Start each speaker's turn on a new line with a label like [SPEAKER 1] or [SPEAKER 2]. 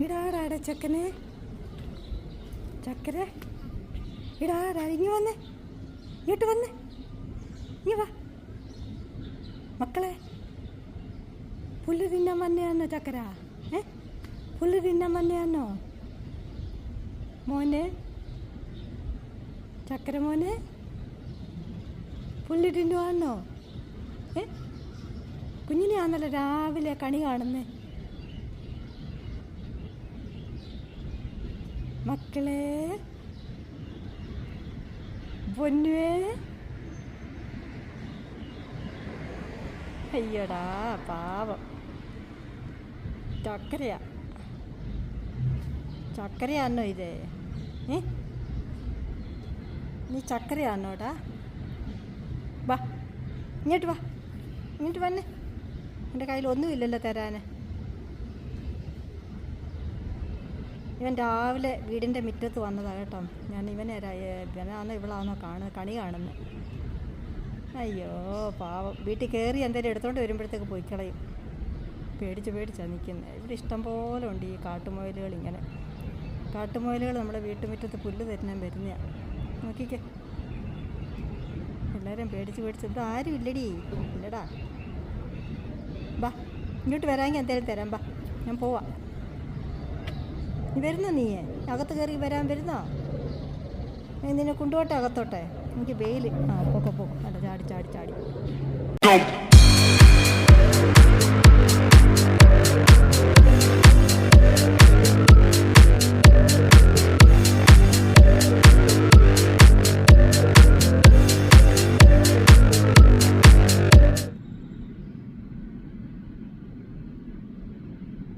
[SPEAKER 1] ഇടാടാടെ ചെക്കനെ ചക്കര ഇടാടാ ഇങ്ങ് വന്നേ, ഇങ്ങോട്ട് വന്നേ, ഇങ്ങ് വാ മക്കളെ. പുല്ല് തിന്നാൻ വന്നെയാണോ ചക്കര? പുല്ല് തിന്നാൻ വന്നെയാണോ മോനെ? ചക്കര മോനെ പുല്ല് തിന്നുവാണോ? കുഞ്ഞിനെയാണല്ലോ രാവിലെ കണി കാണുന്നേ. മക്കളെ പൊന്നുവേ, അയ്യടാ പാവം. ചക്കരയാണോ ഇത്? നീ ചക്കരയാണോടാ? വാ ഇങ്ങോട്ട് വാ, ഇങ്ങോട്ട് വന്നേ. എൻ്റെ കയ്യിൽ ഒന്നുമില്ലല്ലോ തരാൻ. ഇവൻ രാവിലെ വീടിൻ്റെ മുറ്റത്ത് വന്നതാണ് കേട്ടോ. ഞാൻ ഇവനാണോ ഇവളാണോ കണി കാണുന്നത്. അയ്യോ പാവം. വീട്ടിൽ കയറി എന്തെങ്കിലും എടുത്തോണ്ട് വരുമ്പോഴത്തേക്ക് പോയി കളയും. പേടിച്ചാണ് നിൽക്കുന്നത്. ഇവിടെ ഇഷ്ടം പോലെ ഉണ്ട് ഈ കാട്ടുമുയലുകൾ. ഇങ്ങനെ കാട്ടുമുയലുകൾ നമ്മുടെ വീട്ടുമുറ്റത്ത് പുല്ല് തരുന്നാൻ വരുന്നതാണ്. നോക്കിക്കേ, എല്ലാവരും പേടിച്ച് ഇത് ആരും ഇല്ലടി. ഇല്ലടാ, ബാ ഇങ്ങോട്ട് വരാമെങ്കിൽ എന്തായാലും തരാം. ബാ ഞാൻ പോവാം. നീ വരുന്നോ? നീയേ അകത്ത് കയറി വരാൻ വരുന്നോ? നിന്നെ കൊണ്ടുപോട്ടെ അകത്തോട്ടെ? എനിക്ക് വെയിൽ. പോ അല്ല ചാടി